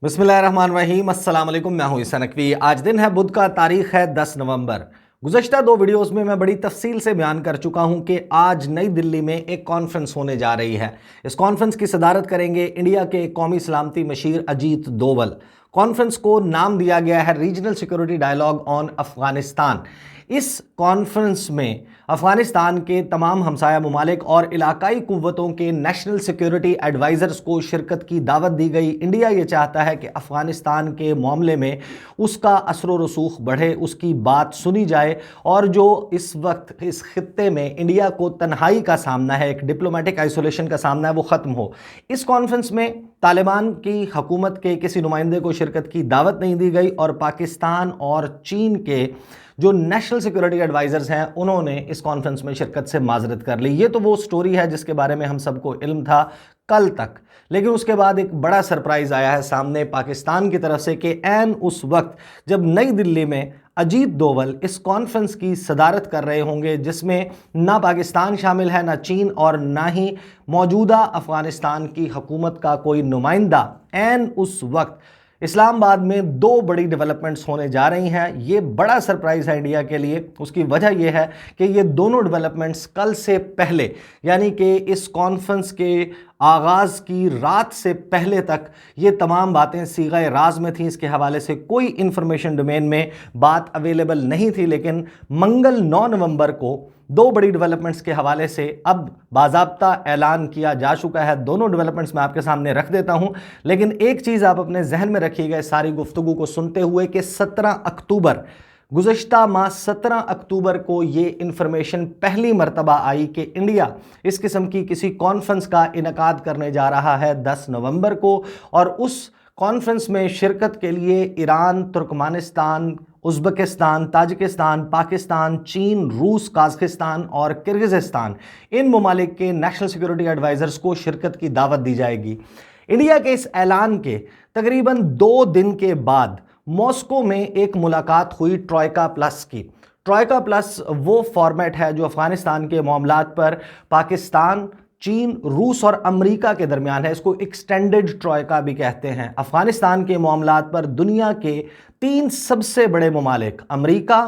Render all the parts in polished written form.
बिस्मिल्लाहिर्रहमानिर्रहीम, अस्सलाम वालेकुम। मैं हूं ईसा नकवी। आज दिन है बुध का, तारीख है 10 नवंबर। गुज़श्ता दो वीडियोस में मैं बड़ी तफसील से बयान कर चुका हूं कि आज नई दिल्ली में एक कॉन्फ्रेंस होने जा रही है। इस कॉन्फ्रेंस की सदारत करेंगे इंडिया के कौमी सलामती मशीर अजीत डोवल। कॉन्फ्रेंस को नाम दिया गया है regional security dialogue on Afghanistan. इस कॉन्फ्रेंस में अफगानिस्तान के तमाम हमसाया ममालिक और इलाकाई कुव्वतों के नेशनल सिक्योरिटी एडवाइज़र्स को शिरकत की दावत दी गई। इंडिया ये चाहता है कि अफगानिस्तान के मामले में उसका असर व रसूख बढ़े, उसकी बात सुनी जाए और जो इस वक्त इस खित्ते में इंडिया को तन्हाई का सामना है, एक डिप्लोमेटिक आइसोलेशन का सामना है, वो ख़त्म हो। इस कॉन्फ्रेंस में तालिबान की हुकूमत के किसी नुमाइंदे को शिरकत की दावत नहीं दी गई और पाकिस्तान और चीन के जो नेशनल सिक्योरिटी एडवाइज़र्स हैं उन्होंने इस कॉन्फ्रेंस में शिरकत से माजरत कर ली। ये तो वो स्टोरी है जिसके बारे में हम सबको इल्म था कल तक, लेकिन उसके बाद एक बड़ा सरप्राइज़ आया है सामने पाकिस्तान की तरफ से कि ऐन उस वक्त जब नई दिल्ली में अजीत डोवल इस कॉन्फ्रेंस की सदारत कर रहे होंगे जिसमें ना पाकिस्तान शामिल है, ना चीन और ना ही मौजूदा अफ़गानिस्तान की हुकूमत का कोई नुमाइंदा, ऐन उस वक्त इस्लामाबाद में दो बड़ी डेवलपमेंट्स होने जा रही हैं। ये बड़ा सरप्राइज़ है इंडिया के लिए। उसकी वजह यह है कि ये दोनों डेवलपमेंट्स कल से पहले, यानी कि इस कॉन्फ्रेंस के आगाज़ की रात से पहले तक ये तमाम बातें सीग़े राज में थीं। इसके हवाले से कोई इंफॉर्मेशन डोमेन में बात अवेलेबल नहीं थी, लेकिन मंगल 9 नवंबर को दो बड़ी डेवलपमेंट्स के हवाले से अब बाज़ाब्ता ऐलान किया जा चुका है। दोनों डेवलपमेंट्स मैं आपके सामने रख देता हूं, लेकिन एक चीज़ आप अपने जहन में रखिएगा इस सारी गुफ्तगू को सुनते हुए कि 17 अक्टूबर गुज़श्ता माह 17 अक्टूबर को ये इन्फॉर्मेशन पहली मरतबा आई कि इंडिया इस किस्म की किसी कॉन्फ्रेंस का इनकाद करने जा रहा है 10 नवंबर को, और उस कॉन्फ्रेंस में शिरकत के लिए Iran, Turkmenistan, Uzbekistan, Tajikistan, Pakistan, चीन, रूस, काज़ाकिस्तान और किर्गिज़स्तान, इन ममालिक के नेशनल सिक्योरिटी एडवाइज़र्स को शिरकत की दावत दी जाएगी। इंडिया के इस ऐलान के तकरीबन 2 दिन के बाद मॉस्को में एक मुलाकात हुई ट्रॉयका प्लस की। ट्रॉयका प्लस वो फॉर्मेट है जो अफ़गानिस्तान के मामलात पर पाकिस्तान, चीन, रूस और अमेरिका के दरमियान है। इसको एक्सटेंडेड ट्रॉयका भी कहते हैं। अफ़गानिस्तान के मामलात पर दुनिया के 3 सबसे बड़े ममालिक अमेरिका,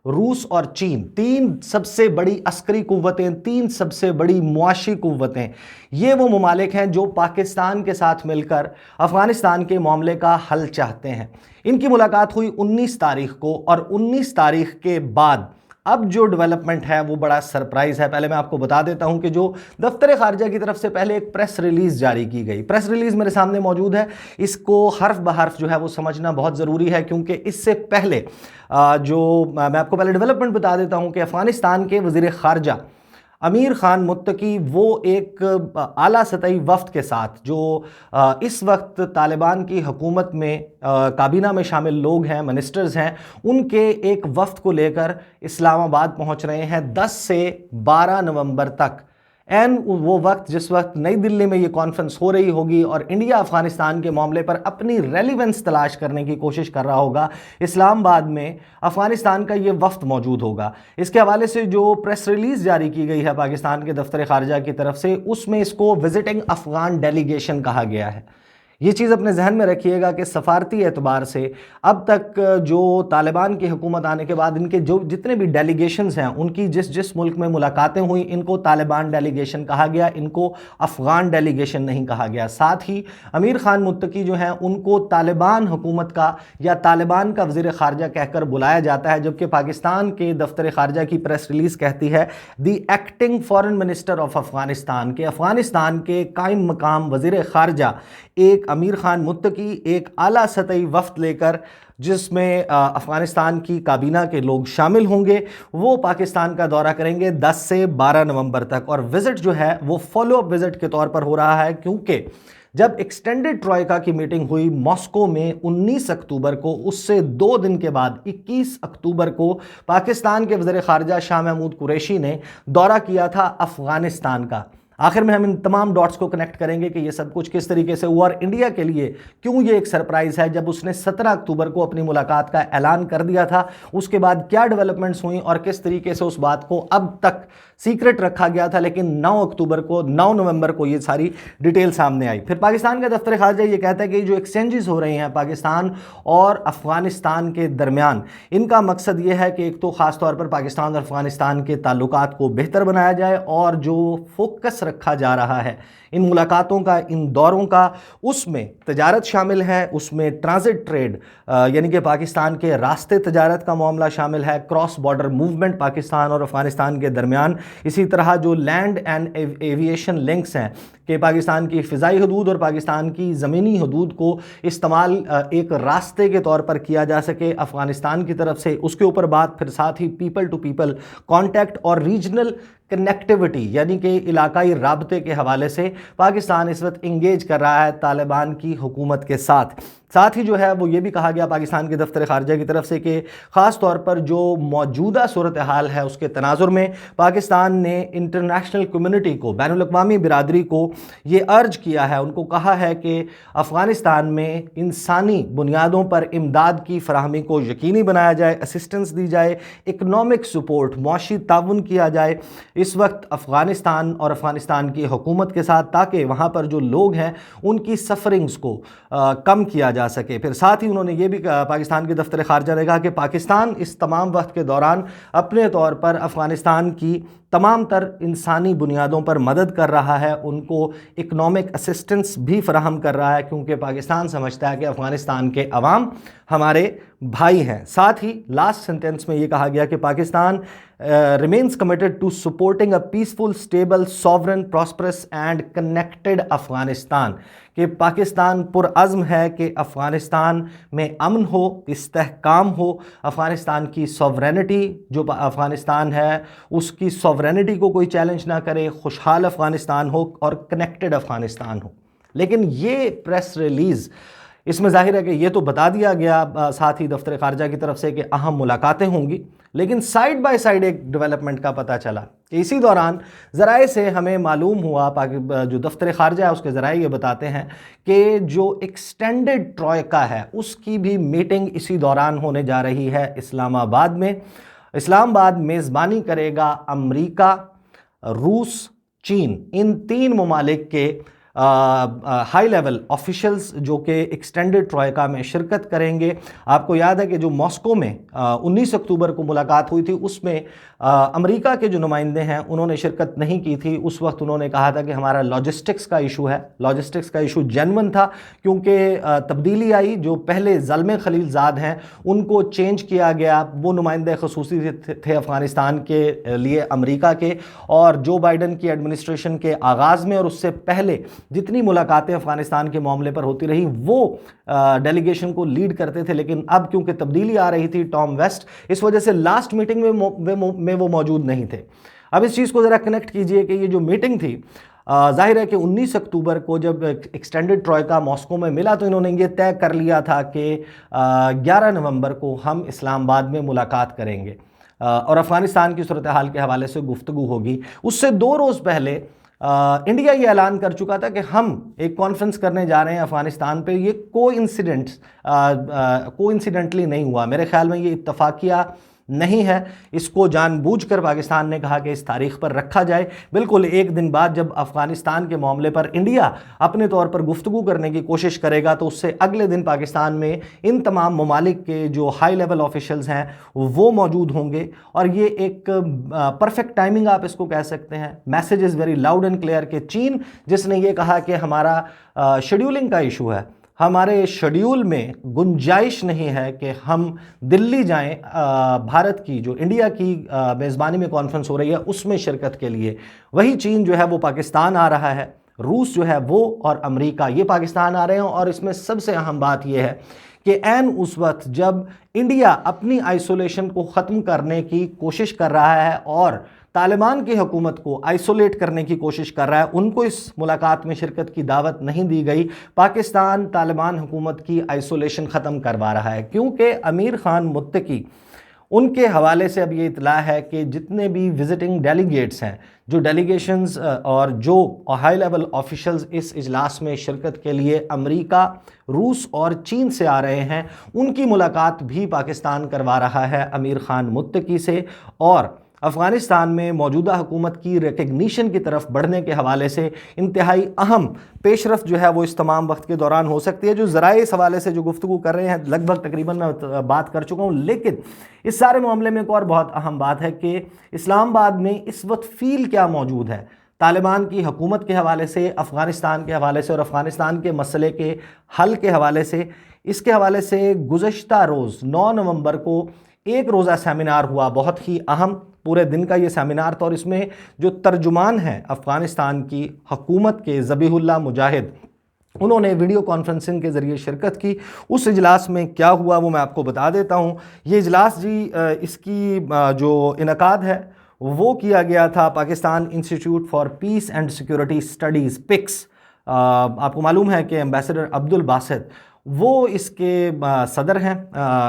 रूस और चीन, 3 सबसे बड़ी अस्करी कुव्वतें, 3 सबसे बड़ी मुआशी कुव्वतें, ये वो ममालिक हैं जो पाकिस्तान के साथ मिलकर अफ़गानिस्तान के मामले का हल चाहते हैं। इनकी मुलाकात हुई 19 तारीख को, और 19 तारीख के बाद अब जो डेवलपमेंट है वो बड़ा सरप्राइज़ है। पहले मैं आपको बता देता हूं कि जो दफ्तर खारजा की तरफ से पहले एक प्रेस रिलीज़ जारी की गई, प्रेस रिलीज़ मेरे सामने मौजूद है। इसको हर्फ बहर्फ जो है वो समझना बहुत ज़रूरी है, क्योंकि इससे पहले मैं आपको पहले डेवलपमेंट बता देता हूं कि अफ़गानिस्तान के वज़ीर ख़ारजा अमीर ख़ान मुत्तकी वो एक आला सतही वफ़द के साथ जो इस वक्त तालिबान की हुकूमत में काबीना में शामिल लोग हैं, मिनिस्टर्स हैं, उनके एक वफ़द को लेकर इस्लामाबाद पहुंच रहे हैं 10 से 12 नवंबर तक। एन वो वक्त जिस वक्त नई दिल्ली में ये कॉन्फ्रेंस हो रही होगी और इंडिया अफ़गानिस्तान के मामले पर अपनी रेलिवेंस तलाश करने की कोशिश कर रहा होगा, इस्लामाबाद में अफ़गानिस्तान का ये वफ़द मौजूद होगा। इसके हवाले से जो प्रेस रिलीज़ जारी की गई है पाकिस्तान के दफ्तर ख़ारजा की तरफ से, उसमें इसको विजिटिंग अफ़गान डेलीगेशन कहा गया है। ये चीज़ अपने जहन में रखिएगा कि सफारती एतबार से अब तक जो तालिबान की हुकूमत आने के बाद इनके जो जितने भी डेलीगेशंस हैं उनकी जिस जिस मुल्क में मुलाकातें हुई, इनको तालिबान डेलीगेशन कहा गया, इनको अफ़गान डेलीगेशन नहीं कहा गया। साथ ही अमीर ख़ान मुत्तकी जो हैं उनको तालिबान हुकूमत का या तालिबान का वज़ीर ख़ारजा कहकर बुलाया जाता है, जबकि पाकिस्तान के दफ्तर ख़ारजा की प्रेस रिलीज़ कहती है the acting foreign minister of Afghanistan, के अफ़गानिस्तान के कायम मकाम वज़ीर ख़ारजा एक अमीर ख़ान मुत्तकी एक आला सतही वफ़द लेकर, जिसमें अफ़गानिस्तान की काबीना के लोग शामिल होंगे, वो पाकिस्तान का दौरा करेंगे 10 से 12 नवंबर तक। और विज़िट जो है वो फॉलो अप विज़िट के तौर पर हो रहा है, क्योंकि जब एक्सटेंडेड ट्रॉयका की मीटिंग हुई मॉस्को में 19 अक्टूबर को, उससे 2 दिन के बाद 21 अक्टूबर को पाकिस्तान के वज़ीर ख़ारजा शाह महमूद कुरैशी ने दौरा किया था अफ़गानिस्तान का। आखिर में हम इन तमाम डॉट्स को कनेक्ट करेंगे कि ये सब कुछ किस तरीके से हुआ और इंडिया के लिए क्यों ये एक सरप्राइज़ है। जब उसने 17 अक्टूबर को अपनी मुलाकात का ऐलान कर दिया था, उसके बाद क्या डेवलपमेंट्स हुई और किस तरीके से उस बात को अब तक सीक्रेट रखा गया था, लेकिन 9 नवंबर को ये सारी डिटेल सामने आई। फिर पाकिस्तान का दफ्तर खारजा ये कहता है कि जो एक्सचेंजेस हो रहे हैं पाकिस्तान और अफगानिस्तान के दरमियान, इनका मकसद ये है कि एक तो ख़ास तौर पर पाकिस्तान और अफगानिस्तान के ताल्लुकात को बेहतर बनाया जाए, और जो फोकस रखा जा रहा है इन मुलाकातों का, इन दौरों का, उसमें तजारत शामिल है, उसमें ट्रांजिट ट्रेड यानी कि पाकिस्तान के रास्ते तजारत का मामला शामिल है, क्रॉस बॉर्डर मूवमेंट पाकिस्तान और अफगानिस्तान के दरमियान, इसी तरह जो लैंड एंड एविएशन लिंक्स हैं कि पाकिस्तान की फ़िज़ाई हदूद और पाकिस्तान की ज़मीनी हदूद को इस्तेमाल एक रास्ते के तौर पर किया जा सके अफ़गानिस्तान की तरफ से, उसके ऊपर बात। फिर साथ ही पीपल टू पीपल कॉन्टैक्ट और रीजनल कनेक्टिविटी यानी कि इलाकाई राबते के हवाले से पाकिस्तान इस वक्त इंगेज कर रहा है तालिबान की हुकूमत के साथ। साथ ही जो है वो ये भी कहा गया पाकिस्तान के दफ्तर खारजा की तरफ से कि ख़ास तौर पर जो मौजूदा सूरत हाल है उसके तनाजुर में पाकिस्तान ने इंटरनेशनल कम्युनिटी को, बैनुल अक़वामी बिरादरी को ये अर्ज किया है, उनको कहा है कि अफ़गानिस्तान में इंसानी बुनियादों पर इमदाद की फ़राहमी को यकीनी बनाया जाए, असिस्टेंस दी जाए, इकनॉमिक सपोर्ट, मुआशी ताउन किया जाए इस वक्त अफ़गानिस्तान और अफ़गानिस्तान की हुकूमत के साथ, ताकि वहाँ पर जो लोग हैं उनकी सफ़रिंग्स को कम किया जा सके। फिर साथ ही उन्होंने ये भी पाकिस्तान के दफ्तर खारजा ने कहा कि पाकिस्तान इस तमाम वक्त के दौरान अपने तौर पर अफ़गानिस्तान की तमाम तर इंसानी बुनियादों पर मदद कर रहा है, उनको इकनॉमिक असिस्टेंस भी फ़राहम कर रहा है, क्योंकि पाकिस्तान समझता है कि अफ़गानिस्तान के अवाम हमारे भाई हैं। साथ ही लास्ट सेंटेंस में ये कहा गया कि Pakistan remains committed to supporting a peaceful, stable, sovereign, prosperous and connected Afghanistan, कि पाकिस्तान पुरअज़्म है कि अफ़गानिस्तान में अमन हो, इस्तेहकाम हो, अफ़गानिस्तान की सॉवरेनिटी जो अफ़गानिस्तान है उसकी सॉवरेनिटी को कोई चैलेंज ना करे, खुशहाल अफ़गानिस्तान हो और कनेक्टेड अफ़गानिस्तान हो। लेकिन ये प्रेस रिलीज़, इसमें ज़ाहिर है कि ये तो बता दिया गया साथ ही दफ्तर खारजा की तरफ से कि अहम मुलाकातें होंगी, लेकिन साइड बाय साइड एक डेवलपमेंट का पता चला कि इसी दौरान ज़राए से हमें मालूम हुआ, जो दफ्तर खारजा है उसके ज़राए ये बताते हैं कि जो एक्सटेंडेड ट्रॉयका है उसकी भी मीटिंग इसी दौरान होने जा रही है इस्लामाबाद में। इस्लामाबाद मेज़बानी करेगा अमरीका, रूस, चीन, इन 3 ममालिक के हाई लेवल ऑफिशियल्स जो कि एक्सटेंडेड ट्रॉयका में शिरकत करेंगे। आपको याद है कि जो मॉस्को में 19 अक्टूबर को मुलाकात हुई थी उसमें अमेरिका के जो नुमाइंदे हैं उन्होंने शिरकत नहीं की थी। उस वक्त उन्होंने कहा था कि हमारा लॉजिस्टिक्स का इशू है। लॉजिस्टिक्स का इशू जेन्युइन था क्योंकि तब्दीली आई, जो पहले ज़ल्मे खलीलज़ाद हैं उनको चेंज किया गया, वो नुमाइंदे खसूसी थे अफ़गानिस्तान के लिए अमेरिका के, और जो बाइडन की एडमिनिस्ट्रेशन के आगाज़ में और उससे पहले जितनी मुलाकातें अफ़गानिस्तान के मामले पर होती रही वो डेलीगेशन को लीड करते थे। लेकिन अब क्योंकि तब्दीली आ रही थी, टॉम वेस्ट, इस वजह से लास्ट मीटिंग में वो मौजूद नहीं थे। अब इस चीज़ को ज़रा कनेक्ट कीजिए कि ये जो मीटिंग थी, जाहिर है कि 19 अक्टूबर को जब एक्सटेंडेड ट्रॉयका मॉस्को में मिला तो इन्होंने ये तय कर लिया था कि 11 नवंबर को हम इस्लामाबाद में मुलाकात करेंगे और अफ़गानिस्तान की सूरत हाल के हवाले से गुफ्तगू होगी। उससे 2 रोज़ पहले इंडिया ये ऐलान कर चुका था कि हम एक कॉन्फ्रेंस करने जा रहे हैं अफ़गानिस्तान पे। ये कोइंसिडेंटली नहीं हुआ, मेरे ख्याल में ये इत्तफाकिया नहीं है। इसको जानबूझकर पाकिस्तान ने कहा कि इस तारीख़ पर रखा जाए, बिल्कुल एक दिन बाद जब अफ़गानिस्तान के मामले पर इंडिया अपने तौर पर गुफ्तगू करने की कोशिश करेगा तो उससे अगले दिन पाकिस्तान में इन तमाम ममालिक के जो हाई लेवल ऑफिशियल्स हैं वो मौजूद होंगे। और ये एक परफेक्ट टाइमिंग आप इसको कह सकते हैं। Message is very loud and clear कि चीन जिसने ये कहा कि हमारा शेड्यूलिंग का इशू है, हमारे शेड्यूल में गुंजाइश नहीं है कि हम दिल्ली जाएं भारत की जो इंडिया की मेज़बानी में कॉन्फ्रेंस हो रही है उसमें शिरकत के लिए, वही चीन जो है वो पाकिस्तान आ रहा है, रूस जो है वो और अमेरिका ये पाकिस्तान आ रहे हैं। और इसमें सबसे अहम बात यह है कि ऐन उस वक्त जब इंडिया अपनी आइसोलेशन को ख़त्म करने की कोशिश कर रहा है और तालिबान की हुकूमत को आइसोलेट करने की कोशिश कर रहा है, उनको इस मुलाकात में शिरकत की दावत नहीं दी गई। पाकिस्तान तालिबान हुकूमत की आइसोलेशन ख़त्म करवा रहा है क्योंकि अमीर खान मुत्तकी उनके हवाले से अब ये इतला है कि जितने भी विजिटिंग डेलीगेट्स हैं, जो डेलीगेशंस और जो हाई लेवल ऑफिशियल्स इस इजलास में शिरकत के लिए अमेरिका, रूस और चीन से आ रहे हैं, उनकी मुलाकात भी पाकिस्तान करवा रहा है अमीर खान मुत्तकी से। और افغانستان میں موجودہ حکومت کی ریکگنیشن کی طرف بڑھنے کے حوالے سے انتہائی اہم پیش رفت جو ہے وہ اس تمام وقت کے دوران ہو سکتی ہے. جو ذرائع اس حوالے سے جو گفتگو کر رہے ہیں لگ بھگ تقریباً میں بات کر چکا ہوں، لیکن اس سارے معاملے میں ایک اور بہت اہم بات ہے کہ اسلام آباد میں اس وقت فیل کیا موجود ہے طالبان کی حکومت کے حوالے سے، افغانستان کے حوالے سے اور افغانستان کے مسئلے کے حل کے حوالے سے. اس کے حوالے سے گزشتہ روز 9 نومبر کو ایک روزہ سیمینار ہوا، بہت ہی اہم پورے دن کا یہ سیمینار تھا، اور اس میں جو ترجمان ہیں افغانستان کی حکومت کے ذبیح اللہ مجاہد، انہوں نے ویڈیو کانفرنسنگ کے ذریعے شرکت کی. اس اجلاس میں کیا ہوا وہ میں آپ کو بتا دیتا ہوں. یہ اجلاس اس کی جو انعقاد ہے وہ کیا گیا تھا Pakistan institute for peace and security studies پکس. آپ کو معلوم ہے کہ ایمبیسڈر عبد الباسط وہ اس کے صدر ہیں،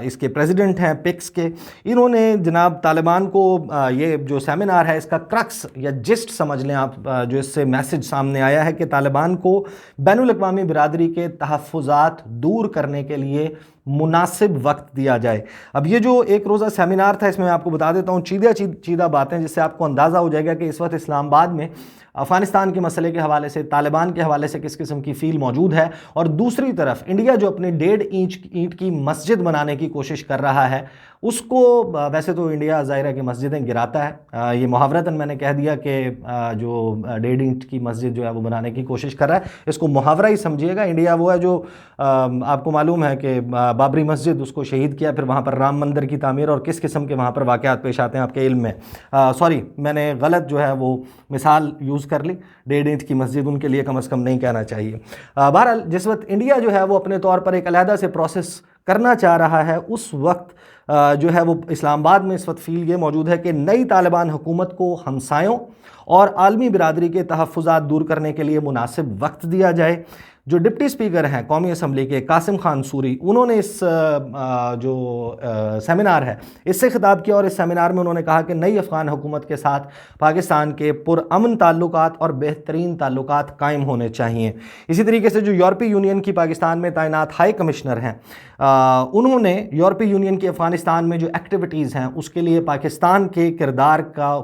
اس کے پریزیڈنٹ ہیں پکس کے. انہوں نے جناب طالبان کو یہ جو سیمینار ہے اس کا کرکس یا جسٹ سمجھ لیں آپ، جو اس سے میسج سامنے آیا ہے کہ طالبان کو بین الاقوامی برادری کے تحفظات دور کرنے کے لیے مناسب وقت دیا جائے. اب یہ جو ایک روزہ سیمینار تھا، اس میں آپ کو بتا دیتا ہوں چیدہ باتیں جس سے آپ کو اندازہ ہو جائے گا کہ اس وقت اسلام آباد میں افغانستان کے مسئلے کے حوالے سے، طالبان کے حوالے سے کس قسم کی فیل موجود ہے. اور دوسری طرف انڈیا جو اپنے 1.5 اینٹ کی مسجد بنانے کی کوشش کر رہا ہے، اس کو ویسے تو انڈیا ظاہر ہے کہ مسجدیں گراتا ہے، یہ محاورتاً میں نے کہہ دیا کہ جو 1.5 اینٹ کی مسجد جو ہے وہ بنانے کی کوشش کر رہا ہے، اس کو محاورہ ہی سمجھیے گا. انڈیا وہ ہے جو آپ کو معلوم ہے کہ بابری مسجد اس کو شہید کیا، پھر وہاں پر رام مندر کی تعمیر اور کس قسم کے وہاں پر واقعات پیش آتے ہیں آپ کے علم میں. سوری، میں نے غلط جو ہے وہ مثال یوز کر لی، 1.5 اینٹ کی مسجد ان کے لیے کم از کم نہیں کہنا چاہیے. بہرحال جس وقت انڈیا جو ہے وہ اپنے طور پر ایک علیحدہ سے پروسیس کرنا چاہ رہا ہے، اس وقت جو ہے وہ اسلام آباد میں اس وقت فیل یہ موجود ہے کہ نئی طالبان حکومت کو ہمسایوں اور عالمی برادری کے تحفظات دور کرنے کے لیے مناسب وقت دیا جائے. جو ڈپٹی اسپیکر ہیں قومی اسمبلی کے قاسم خان سوری، انہوں نے اس جو سیمینار ہے اس سے خطاب کیا، اور اس سیمینار میں انہوں نے کہا کہ نئی افغان حکومت کے ساتھ پاکستان کے پرامن تعلقات اور بہترین تعلقات قائم ہونے چاہیے. اسی طریقے سے جو یورپی یونین کی پاکستان میں تعینات ہائی کمشنر ہیں، انہوں نے یورپی یونین کی افغانستان میں جو ایکٹیویٹیز ہیں اس کے لیے پاکستان کے کردار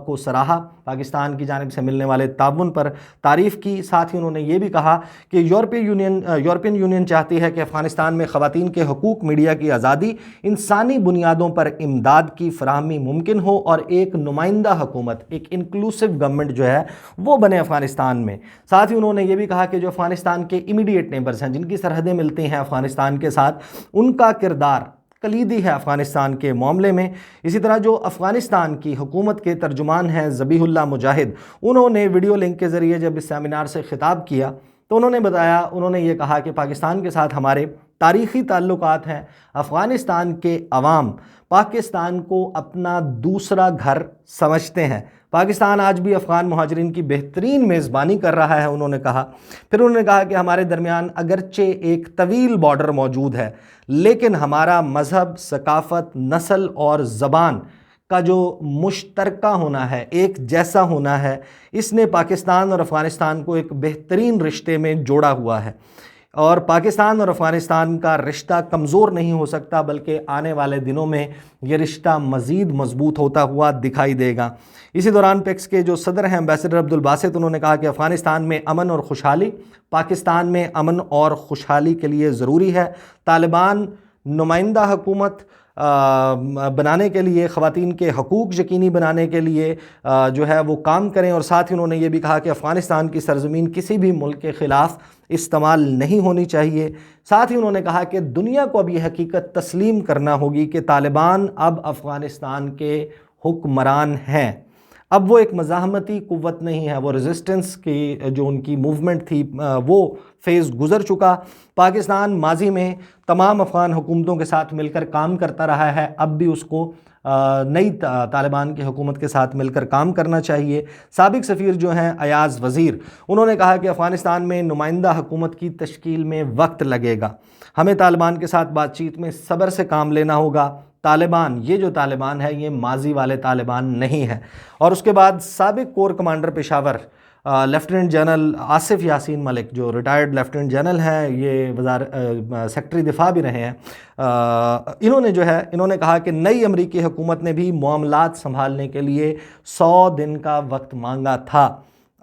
کو سراہا، پاکستان کی جانب سے ملنے والے تعاون پر تعریف کی. ساتھ ہی انہوں نے یہ بھی کہا کہ یورپین یونین چاہتی ہے کہ افغانستان میں خواتین کے حقوق، میڈیا کی آزادی، انسانی بنیادوں پر امداد کی فراہمی ممکن ہو، اور ایک نمائندہ حکومت، ایک انکلوسیو گورنمنٹ جو ہے وہ بنے افغانستان میں. ساتھ ہی انہوں نے یہ بھی کہا کہ جو افغانستان کے امیڈیٹ نیبرز ہیں، جن کی سرحدیں ملتی ہیں افغانستان کے ساتھ، ان کا کردار کلیدی ہے افغانستان کے معاملے میں. اسی طرح جو افغانستان کی حکومت کے ترجمان ہیں ذبیح اللہ مجاہد، انہوں نے ویڈیو لنک کے ذریعے جب اس سیمینار سے خطاب کیا تو انہوں نے یہ کہا کہ پاکستان کے ساتھ ہمارے تاریخی تعلقات ہیں. افغانستان کے عوام پاکستان کو اپنا دوسرا گھر سمجھتے ہیں. پاکستان آج بھی افغان مہاجرین کی بہترین میزبانی کر رہا ہے، انہوں نے کہا. پھر انہوں نے کہا کہ ہمارے درمیان اگرچہ ایک طویل بارڈر موجود ہے، لیکن ہمارا مذہب، ثقافت، نسل اور زبان کا جو مشترکہ ہونا ہے، ایک جیسا ہونا ہے، اس نے پاکستان اور افغانستان کو ایک بہترین رشتے میں جوڑا ہوا ہے. اور پاکستان اور افغانستان کا رشتہ کمزور نہیں ہو سکتا، بلکہ آنے والے دنوں میں یہ رشتہ مزید مضبوط ہوتا ہوا دکھائی دے گا. اسی دوران پیکس کے جو صدر ہیں ایمبیسڈر عبد الباسط، انہوں نے کہا کہ افغانستان میں امن اور خوشحالی پاکستان میں امن اور خوشحالی کے لیے ضروری ہے. طالبان نمائندہ حکومت بنانے کے لیے، خواتین کے حقوق یقینی بنانے کے لیے جو ہے وہ کام کریں. اور ساتھ ہی انہوں نے یہ بھی کہا کہ افغانستان کی سرزمین کسی بھی ملک کے خلاف استعمال نہیں ہونی چاہیے. ساتھ ہی انہوں نے کہا کہ دنیا کو اب یہ حقیقت تسلیم کرنا ہوگی کہ طالبان اب افغانستان کے حکمران ہیں. اب وہ ایک مزاحمتی قوت نہیں ہے، وہ ریزسٹنس کی جو ان کی موومنٹ تھی وہ فیز گزر چکا. پاکستان ماضی میں تمام افغان حکومتوں کے ساتھ مل کر کام کرتا رہا ہے، اب بھی اس کو نئی طالبان کی حکومت کے ساتھ مل کر کام کرنا چاہیے. سابق سفیر جو ہیں ایاز وزیر، انہوں نے کہا کہ افغانستان میں نمائندہ حکومت کی تشکیل میں وقت لگے گا، ہمیں طالبان کے ساتھ بات چیت میں صبر سے کام لینا ہوگا. طالبان، یہ جو طالبان ہے یہ ماضی والے طالبان نہیں ہے. اور اس کے بعد سابق corps commander Peshawar lieutenant general Asif Yasin Malik جو ریٹائرڈ لیفٹیننٹ جنرل ہیں، یہ سیکرٹری دفاع بھی رہے ہیں، انہوں نے کہا کہ نئی امریکی حکومت نے بھی معاملات سنبھالنے کے لیے 100 دن کا وقت مانگا تھا۔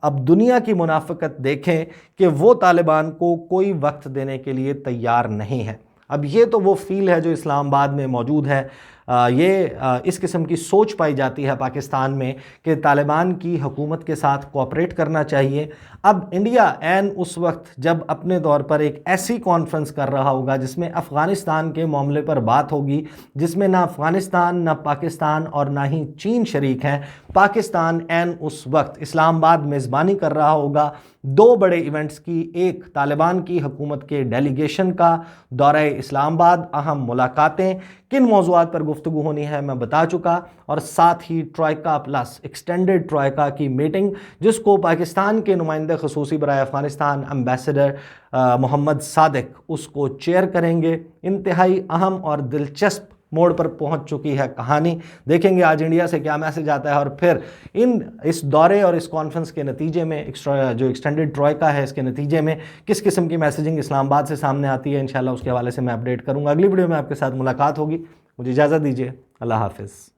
اب دنیا کی منافقت دیکھیں کہ وہ طالبان کو کوئی وقت دینے کے لیے تیار نہیں ہے۔ اب یہ تو وہ فیل ہے جو اسلام آباد میں موجود ہے، اس قسم کی سوچ پائی جاتی ہے پاکستان میں کہ طالبان کی حکومت کے ساتھ کوآپریٹ کرنا چاہیے۔ اب انڈیا عین اس وقت جب اپنے طور پر ایک ایسی کانفرنس کر رہا ہوگا جس میں افغانستان کے معاملے پر بات ہوگی، جس میں نہ افغانستان، نہ پاکستان اور نہ ہی چین شریک ہیں، پاکستان عین اس وقت اسلام آباد میزبانی کر رہا ہوگا 2 بڑے ایونٹس کی، ایک طالبان کی حکومت کے ڈیلیگیشن کا دورہ اسلام آباد، اہم ملاقاتیں، کن موضوعات پر گفتگو ہونی ہے میں بتا چکا، اور ساتھ ہی ٹرائیکا پلس ایکسٹینڈڈ ٹرائیکا کی میٹنگ جس کو پاکستان کے نمائندہ خصوصی برائے افغانستان ایمبیسڈر محمد صادق اس کو چیئر کریں گے۔ انتہائی اہم اور دلچسپ موڑ پر پہنچ چکی ہے کہانی، دیکھیں گے آج انڈیا سے کیا میسج آتا ہے، اور پھر اس دورے اور اس کانفرنس کے نتیجے میں جو ایکسٹینڈڈ ٹرائیکا ہے اس کے نتیجے میں کس قسم کی میسیجنگ اسلام آباد سے سامنے آتی ہے۔ انشاءاللہ اس کے حوالے سے میں اپڈیٹ کروں گا۔ اگلی ویڈیو میں آپ کے ساتھ ملاقات ہوگی، مجھے اجازت دیجیے، اللہ حافظ۔